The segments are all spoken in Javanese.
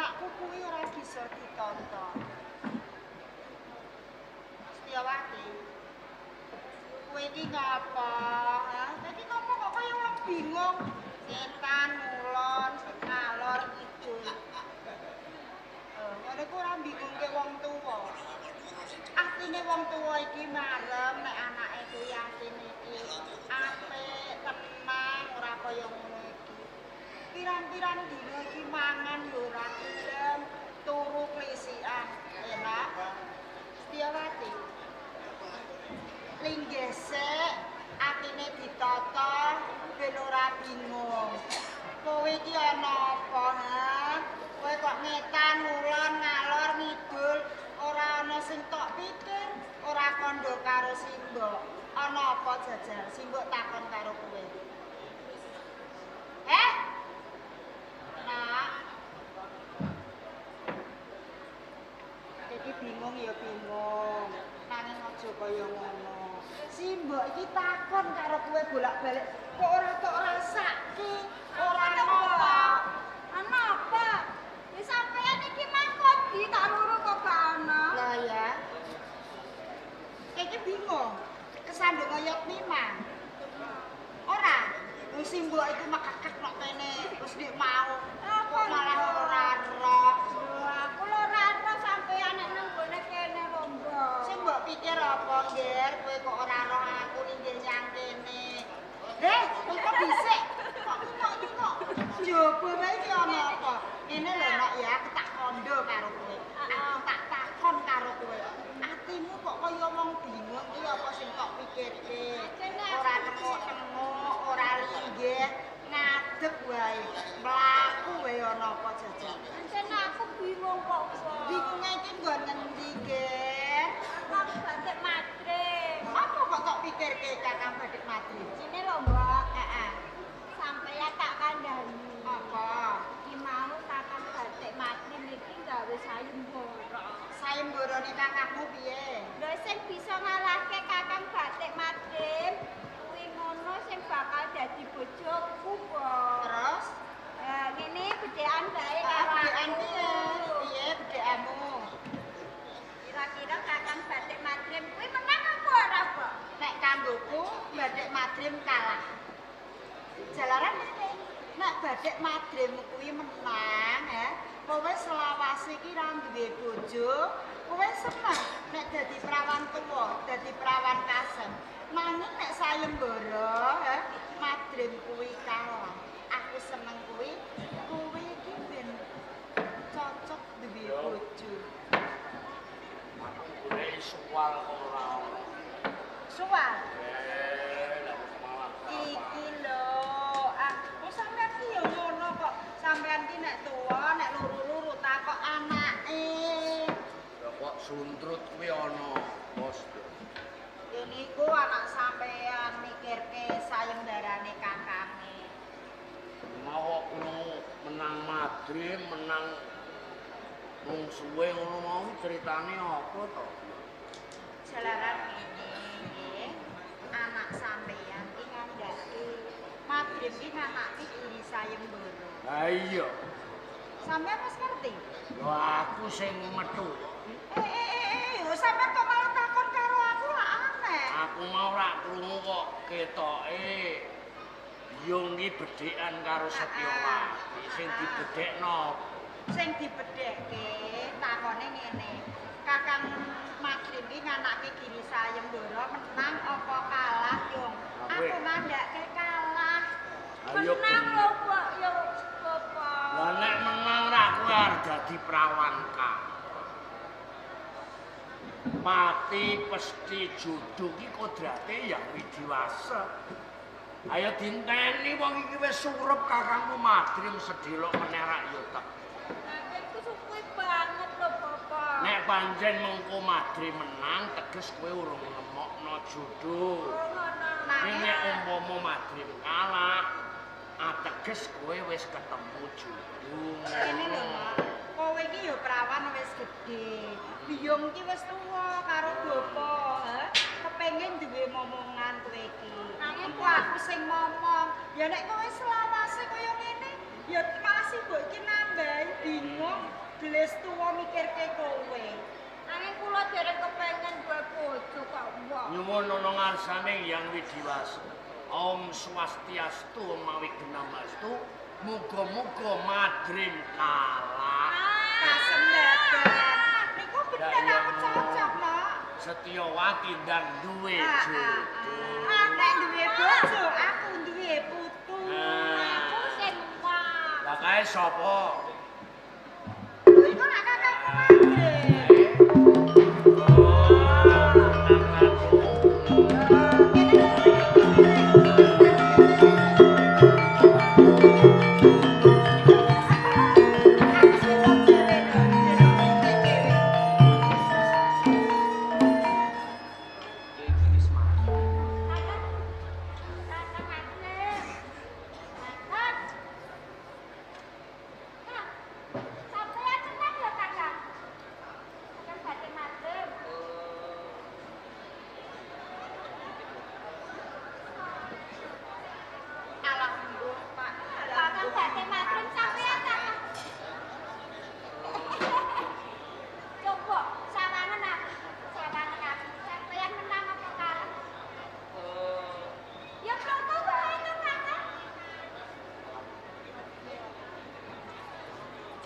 anakku kuwi ora bisa ditonton. Setiawati. Kowe iki ngapa? Dadi ngapa kok kaya wong bingung? Setan ngulon, ngalor ngidul. Ngene ku ora bingungke wong tuwa. Atine wong tuwa iki marem nek anake kuwi atine iki apik, tenang, ora kaya ngono iki. Pirang-pirang dina iki mangan yo ora gelem, turu klisikan. Enak. Setiawati. Linggih sik, atine ditata ben ora bingung. Kowe iki ana apa, ha? Kowe kok ngetan ngulon ngalor ngidul, ora ana sing tok pikir, ora kandha karo simbok. Ana apa jajal? Simbok takon karo kowe. Nak. Iki bingung ya bingung. Nanging aja kaya ngono. Simbok iki takon karo kowe bolak-balik, kok ora tok rasake, ora apa. Ana apa? Ya sampeyan iki mangkot di tak luru kok gak ana. Lah ya. Iki bingung. Kesandung oyot mimang. Ora. Wong simbok iku makakak nok kene, terus nek mau kok malah ora roh. Aku lho ora ero sampeyan nek nang gone kene lho, Mbak. Simbok pikir apa, Nger? Kowe kok ora roh aku ninggih nyang kene. Kok dhisik? Kok iki kok njaba wae iki ana apa? Ngene lho, Nok ya, aku tak kondo karo kowe. Aku tak takon karo kowe. Atimu kok kaya wong bingung iki apa sing tok pikirke? Ora nemu-nemu, ora linggih, ngadeg wae. Mlaku wae ana apa jajal? Pancen aku bingung kok, Mbak. Bingunge iki nggon ngendi, Nger? Aku batik madrim. Apa kok tok pikirke Kakang Badik Madrid? Sini lho, Mbak. Sampeyan tak kandhani. Apa? Iki mau Kakang Batik Madrim iki gawe sayembara. Sayembarane kakangmu piye? Lho sing bisa ngalahke Kakang Batik Madrim kuwi ngono sing bakal dadi bojoku, Mbak. Terus? Ngene bedhekan bae Bedekan karo piye? Piye bedekanmu? Kira-kira Kakang Batik Madrim kuwi menang apa ora, Mbak? Nek kanggoku Badik Madrim kalah. Jalaran ngene. Nek Badik Madrim kuwi menang, ya. Kowe selawase iki ra duwe bojo, kowe seneng nek dadi prawan tuwa, dadi prawan kasem. Nanging nek sayembara, ya, Madrim kuwi kalah. Aku seneng kuwi, kowe iki ben cocok duwe bojo. Golek suwal kok ora ono. Suwal. Lah malah Iki lho, aku sampean ki yo ngono kok. Sampean ki nek tuwa, nek luru-luru takok anake. ya kok suntrut kuwi ono, Bos. Ini ku anak sampean mikirke sayembarane kakange. Mau kok krungu menang Madrid, menang wong suwe ngono mau ceritane apa to? Jalaran ngene nggih. Anak sampean ki ngandhake Madrim ki nganake iri sayembara. Lah iya, Sampean wis ngerti? lho aku sing metu. Sampean kok malah takon karo aku lah aneh. Aku mau rak krungu kok ketoke Yung iki bedhekan karo Setyawati sing dibedhekno. Sing dibedhekke takone ngene. Kakang Madrim iki nganake Giri Sayembara menang apa kalah, Yung? Aku ngandhake kalah. Ayo Menang lho, Mbak, ya Bapak. lah nek menang ra kowe arep dadi prawan ka. Mati pesti jodoh ki kodrate ya widiwasa. Ayo dinteni wong iki wis surup kakangmu Madrim sedelok meneh rak yo tek. Aku suwe banget lho, Bapak. Nek pancen mengko Madrim menang teges kowe urung nemokno jodoh. Ning nek umpama Madrim kalah, ateges kowe wis ketemu jodoh. Ini lho, Mak. Kowe iki ya prawan wis gedhe. Biyung iki wis tuwa karo bapa, kepengin duwe momongan kowe iki. Nanging kok aku sing momong. Ya nek kowe selawase kaya ngene, ya malah sibuk iki nambahi bingung. gelis tuwa mikirke kowe. Angin kula dereng kepengen duwe bojo kok mbok. Nyuwun ana ngarsane Yang Widiwasa. Om Swastiastu mawi genamastu. Muga-muga madrim kalah. Kasembadan. Niku bener aku cocok, Nok. Setyawati dan duwe jodoh. Nek duwe bojo, aku duwe putu. Aku sing wah. Lah kae sapa? Lho iku nak kakakku madrim.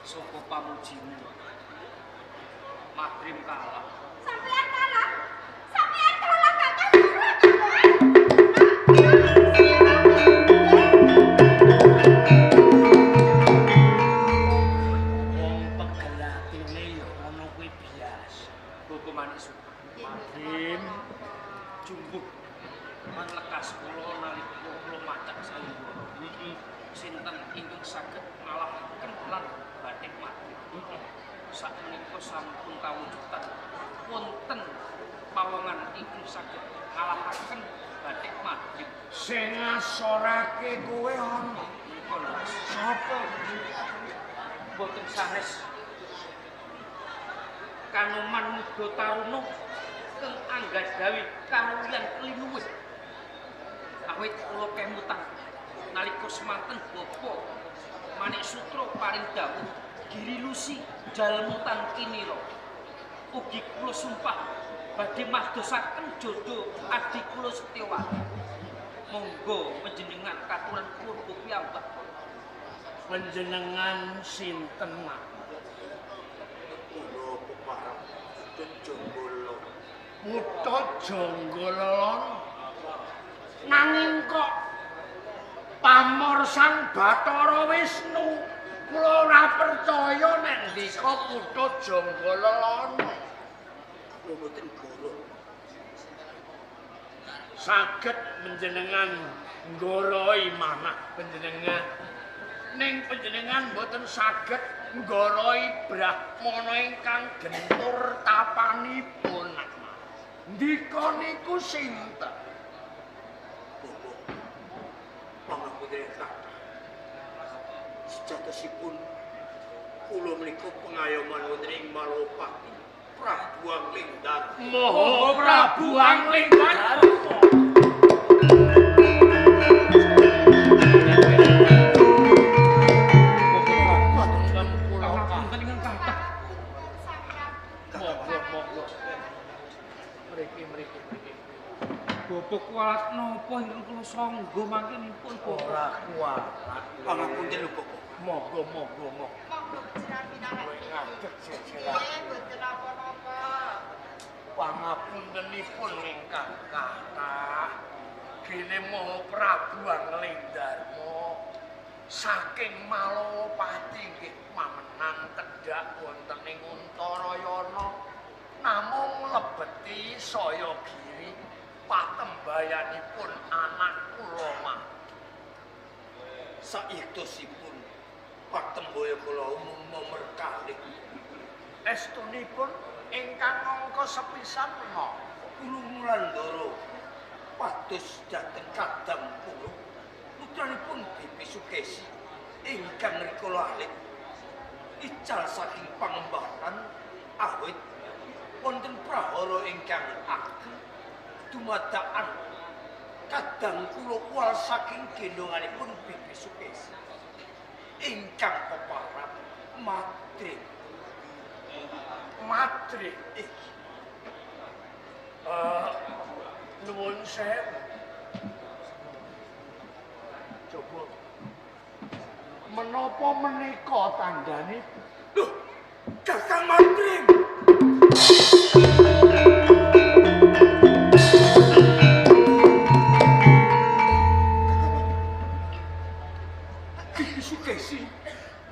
Soko pamujimu madrim kalah. Sampeyan kalah. Sampeyan kalah kakak. Wong pegelatine ya ngono kuwi biasa. Boko manis. Madrim Jumbuh. Man lekas kula nalika kula macak saluwa. Sinten ingkang saged ngalahaken lan batik madrim. Sakmenika sampun kawujudan wonten pawongan ingkang saged ngalahaken batik madrim. sing ngasorake kowe ana. Menika lho. Sapa? Boten sanes Kanoman Muga Taruna keng anggadhawi kamulian klinuwih. Awit kula kemutan nalika semanten bapa Manik Sutra paring dawuh Giri Lusi jalmutan kinira. Ugi kula sumpah badhe madosaken jodoh adi kula Setyawati. Monggo panjenengan katuran kula piyambak. Panjenengan sinten, Mak? Kula peparap Jonggolo. Putut Jonggolon. Nanging kok pamor Sang Bathara Wisnu kula ora percaya nek ndika Putut Jonggolon. Kula boten goro. Saged panjenengan nggoroi manah panjenengan. Ning panjenengan boten saged nggoroi Brahmana ingkang gentur tapanipun. Ndika niku sinten? Bobo. Pangapunten kathah. Sejatosipun kula menika pengayoman wonten ing Malopati. Prabu Anglingdar. Maha Prabu Anglingdar. Bapak kuat napa ingkang kula sangga mangkenipun Bapak? Ora kuat. Pangapunten lho Bobo. Monggo. Monggo jenengan pinangan. Kowe ngadeg jejeran. Mboten napa-napa. Pangapuntenipun ingkang kathah. Gene Maha Prabu Anglingdarma saking Malowapati nggih pamenang tedhak wonten ing Untarayana namung lebeti saya giri patembayanipun anak kula mati. Saiktosipun patembaya kula umum memerkalih. Estunipun ingkang angka sepisan menapa? Kula Wulandara pados dhateng kadang kula. Putranipun Bibi Sukesi ingkang rikala alit ical saking pangembahan awit wonten prahara ingkang ageng dumadakan kadang kula kual saking gendonganipun Bibi Sukesi ingkang peparap madrim Madrid. Nuwun sewu. Coba. Menapa menika tandane? Loh, Kakang Madrim.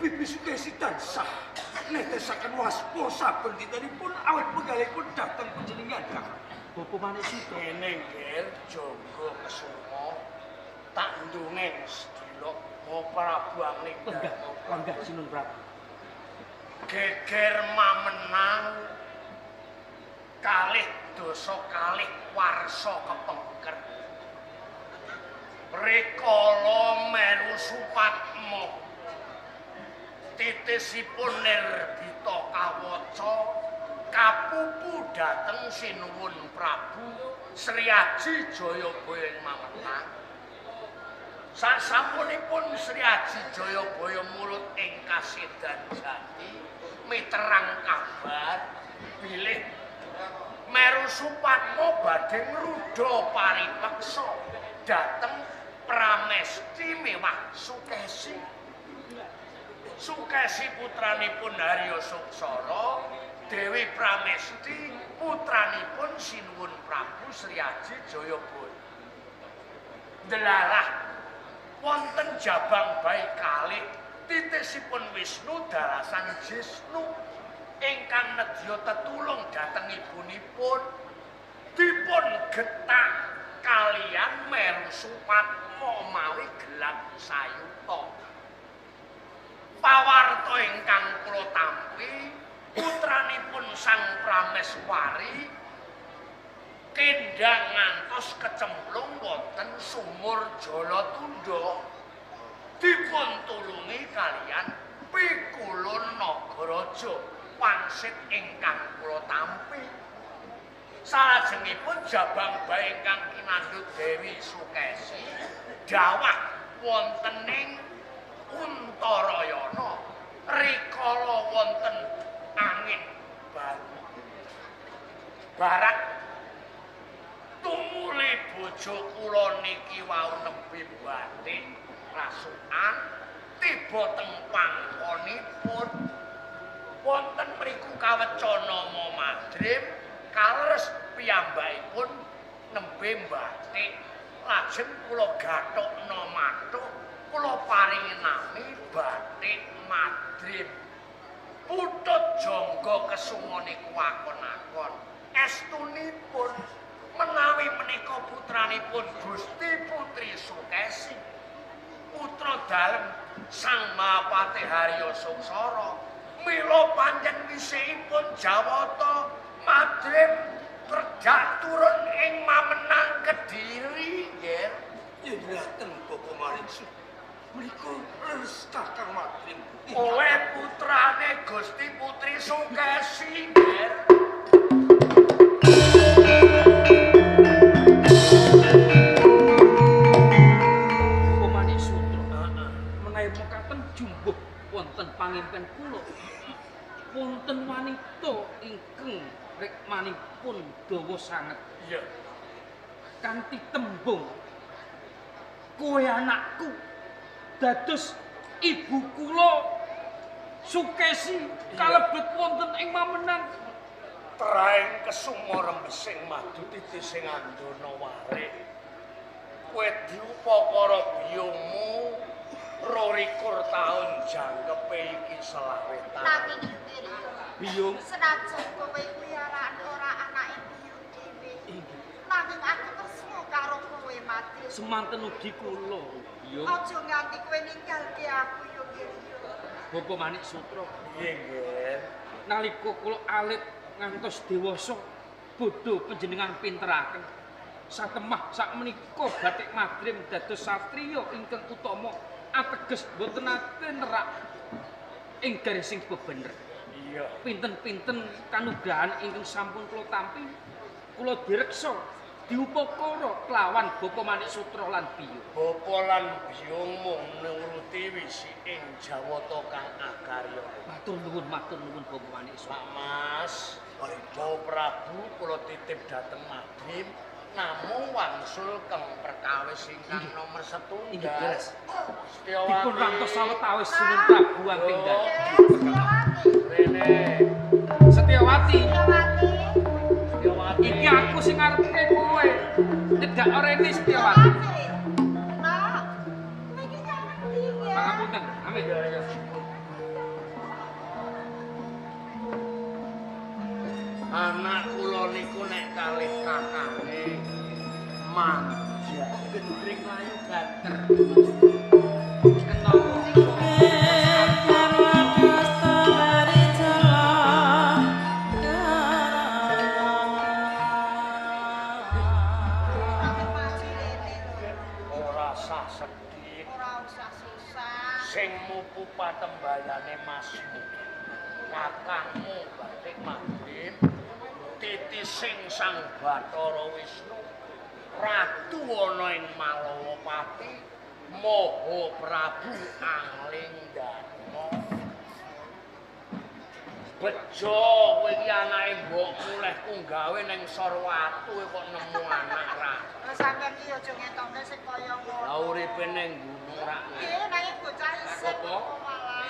Bibi Sukesi tansah netesaken waspo saben dintenipun awit penggalipun dhateng panjenengan Kakang. Bapak manik sithik kene nggih jaga kesuma tak ndongeng sedina mau Prabu Angling. Enggak Sinun Prabu. Geger mamenang kalih dosa kalih warsa kepengker. Rikala melu supatmo titisipun nerbita kawaca kapupu dhateng Sinuwun Prabu Sri Aji Jayabaya ing Mamenang. Sasampunipun Sri Aji Jayabaya mulut ing Kasedan Jati miterang kabar bilih Meru Supatmo badhe ngrudha paripeksa dhateng Pramesti miwah Sukesi. Sukesi putranipun Harya Suksara, Dewi Pramesti putranipun Sinuwun Prabu Sri Aji Jayabaya. Delalah wonten jabang bayi kalih titisipun Wisnu dalasan Jisnu ingkang nedya tetulung dhateng ibunipun dipun getak kaliyan Meru Supatmo mawi gelang sayuta. Pawarta ingkang kula tampi putranipun Sang Prameswari kendhang ngantos kecemplung wonten sumur Jalatundha dipun tulungi kaliyan Pikulun Nagaraja wangsit ingkang kula tampi. Salajengipun jabang bayi ingkang kinandhut Dewi Sukesi dawah wonten ing Untarayana rikala wonten angin barat tumuli bojo kula niki wau nembe bathik rasukan tiba teng pangkonipun wonten mriku kawecana Madrim kaleres piyambakipun nembe bathik lajeng kula gathukna mathuk kula paringi nami Bathik Madrim. Putut jangga kesuma niku akon-akon. Estunipun menawi menika putranipun Gusti Putri Sukesi. Putra dalem Sang Mahapati Harya Suksara. Mila panjen wisihipun Jawata Madrim kerjak turun ing Mamenang Kediri nggih. Yen ngaten Bapak Maringsu. Menika leres Kakang Madrim. Oleh putrane Gusti Putri Sukesi nggih. Pemanik sutra. Menawi mekaten jumbuh wonten pangimpen kula. Wonten wanita ingkang rikmanipun dawa sanget. Iya. Kanthi tembung kowe anakku dados ibu kula Sukesi kalebet wonten ing Mamenang. Traing kesuma rembesing madu titis sing andana warik. Kowe diupakara biyungmu 22 taun jangkepe iki selawetan. Nanging Indri, Biyung senajan kowe kuwi ora anake biyung dhewe. Nanging aku tresna karo kowe mati. semanten ugi kula. Biyung Aja nganti kowe ninggalke aku yo nggih. Bapak Manik Sutra. Nggih, nggih. Nalika kula alit ngantos dewasa bodho panjenengan pinteraken. Satemah sakmenika Bathik Madrim dados satriya ingkang utama ateges boten nate nerak ing garising bebener. Iya. Pinten-pinten kanugrahan ingkang sampun kula tampi kula direksa diupakara kelawan Bapa Manik Sutra lan Biyo. Bapa lan Biyo mung nuruti wisi ing Jawata kang akarya. Matur nuwun Bapa Manik Sutra. Pak Mas, Mau Prabu kula titip dhateng Madrim namung wangsul keng perkawis ingkang nomor setunggal. Dipun rantos sawetawis Sinun Prabu Angling Dadi. Rene. Setyawati. Setyawati. Iki aku sing ngarepe kowe. Nyedak orene Setyawati. Pangapunten, amin. Anak kula niku nek kalih kakane manja gendring layu gater. Kenapa? Ora usah sedih. Ora usah susah. Sing mupu patembayane Masmu. Kakangmu Batik Madrim titising Sang Bathara Wisnu Ratu ana ing Malawapati Maha Prabu Angling Dharma. Bejo kowe iki anake mbokmu lehku gawe ning Sorwatu kok nemu anak ra. Lah sampeyan iki aja ngetokne sing kaya ngono. Lah uripe ning gunung ra. Nggih, nanging bocah isih Apa?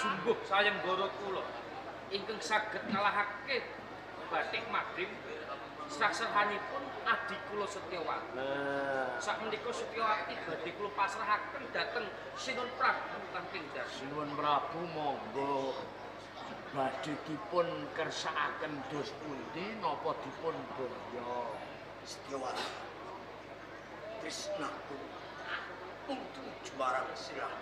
Jumbuh sayembara kula ingkang saged ngalahake Batik Madrim saksarhanipun adi kula Setyawati. Nah, Sakmenika Setyawati badhe kula pasrahaken dhateng Sinun Prabu Angling Dadi. Sinuwun Prabu monggo badhe dipun kersakaken dos pundi napa dipun boyo. Setyawati. Tresnaku untuk juara silang.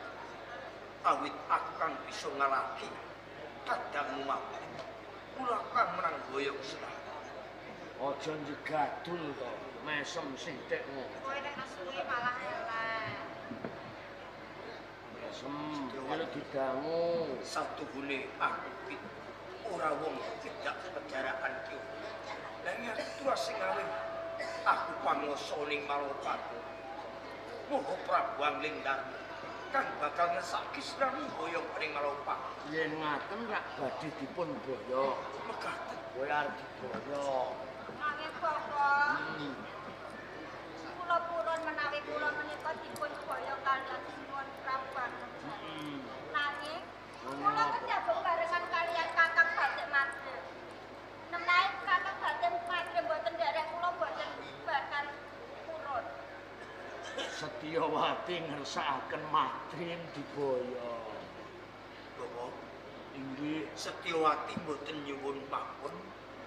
Awit aku kang bisa ngalahke kadangmu mampu. Kula kang menang boyong silang. Aja njegadul to, mesem sithik ngono. Kowe nek nesuwi malah elek. Mesem kene didangu. Satuhune aku ki ora wong tidak pejarakan ki. Lah iya terus sing awit aku panguwasa ning Malopati. Moga Prabu Angling Dharma kang bakal ngesaki siramu boyong ning Malopati. Yen ngaten rak badhe dipun boyo. Mekaten Kowe arep diboyo. Nanging Bapak, kula purun menawi kula menika dipun boyo kaliyan Sinun Prabu Angling Dadi. Nanging kula kejabung barengan kaliyan Kakang Batik Madrim. Menawi Kakang Batik Madrim boten nderek kula boten bakal purun. Setyawati ngersakaken Madrim diboyo. Bapak Inggih. Setyawati mboten nyuwun pamon.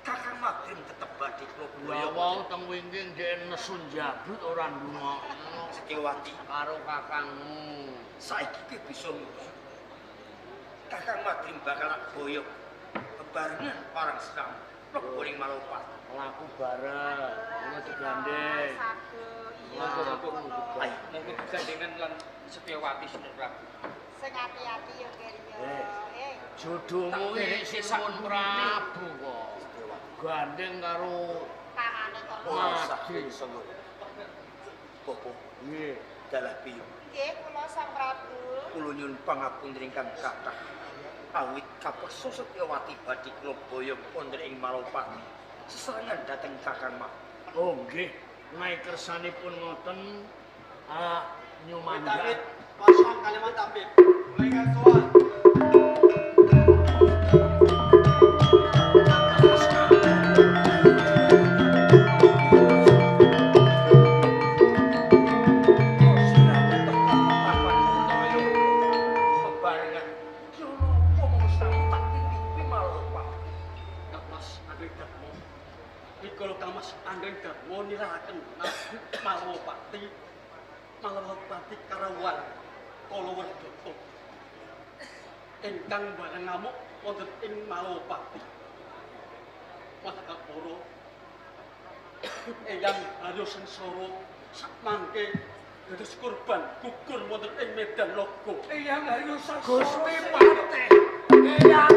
Kakang Madrim tetep badhe kula Ya boyong. wong teng wingking dhek nesu njabut ora ndungokno Setyawati karo kakangmu. saiki ki bisa ngurus. Kakang Madrim bakal boyong bebarengan parang seram mlebu ning Malopati. Laku bareng, ngono digandeng. Monggo Ayo. monggo gegandengan lan Setyawati Sinun Prabu. Sing ati-ati yo Kirya. Jodohmu iki Sinun Prabu kok. Gandeng karo Kangane kok. Ora usah Madrim. seneng. Bapak Nggih. dalah piye? Nggih, kula Sang Prabu. Kula nyuwun pangapunten ingkang kathah. Awit kapeksa Setyawati badhe kula boyong wonten ing Malopati. Sesarengan dhateng Kakang Mak. Oh nggih, naik kersanipun ngoten nyumandhak. Pasang kalimat tabib. Mulai soal. Malawapati Karawan Kalawardoto ingkang bareng ngamuk wonten ing Malawapati. Mahakapara Eyang Haryo Sengsara sakmangke dados kurban gugur wonten ing Medan Logo. Eyang Haryo Sengsara Gusti Patih. Eyang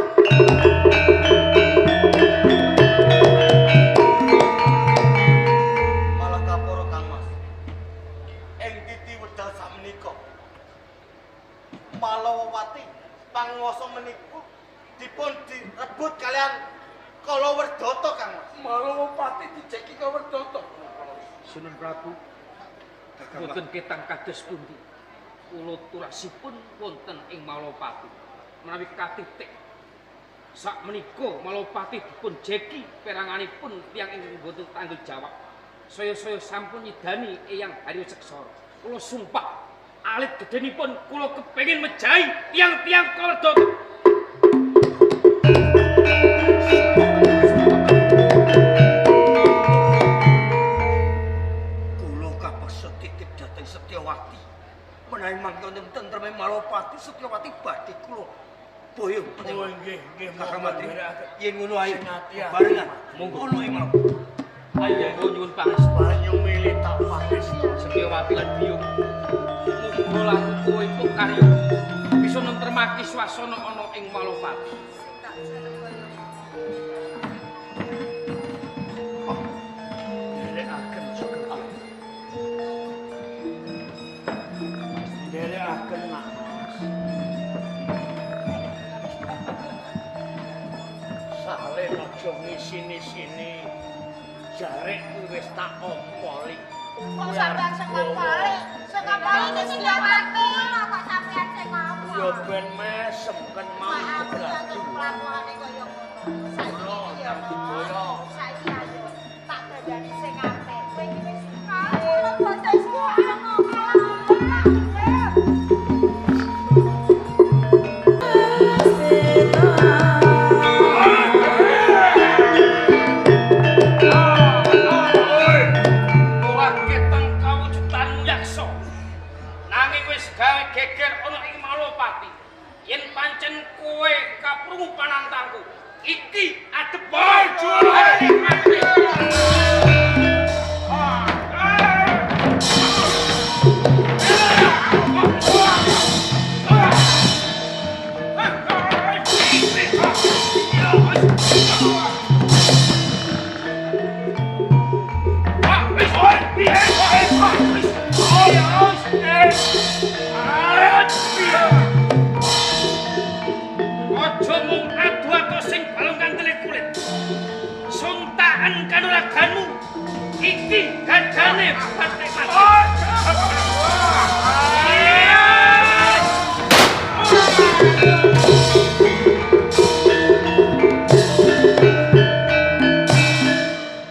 Malakapara panguwasa meniku dipun direbut kalian Kalawerdata Kang Mas. Malawapati dijeki Kalawerdata. Sunan Prabu, boten ketang kados pundi. Kula turasipun wonten ing Malawapati. Menawi katitik sakmenika Malawapati dipun jeki peranganipun tiyang ingkang boten tanggung jawab. Saya sampun nyidani Eyang Haryo Seksara. Kula sumpah alit gedhenipun kula kepengin mejahi tiang-tiang Kalawerdata. Kula kapeksa titip dhateng Setyawati. Menawi mangke tentreme Malawapati Setyawati badhe kula boyo. Oh nggih, Kakang Matri. Yen ngono ae barengan. Monggo ono ing Malawapati. Ayo nyuwun pangestu. banyu milih tak pangestu. Setyawati lan Biyung. Muga laku kowe entuk karya bisa nentremake swasana ana ing Malawapati. Nderekaken Sugeng. Nderekaken Nak Mas. Salen aja ngisini-sini. Jarek kuwi wis tak ompoli. Kok sampean sekali ini Setyawati Kok sampean sing ngomong? Ya ben mesem kan mau maaf ya begaduh. kelakuane kaya ngono saiki ayo tak dadani sing apik kowe iki wis Kula boten suka ngomong. Ora keteng kawujudanmu yaksa. Nanging wis gawe geger ana ing Malawapati. Yen pancen kowe kaprungu panantangku, iki adep bojo. Ojo mung adu-adu sing balung kantele kulit. Suntakan kanuraganmu. Iki gajane batek mati.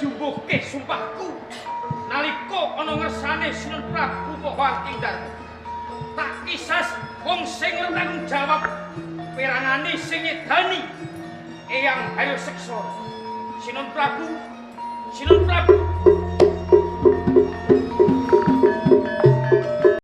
Jumbuhke sumpahku. Nalika ana ngersane Sunan Prabu Maha Kindar. Tak kisas wong sing tanggung jawab perangane sing nyedani Eyang Haryo Seksara. Sinon Prabu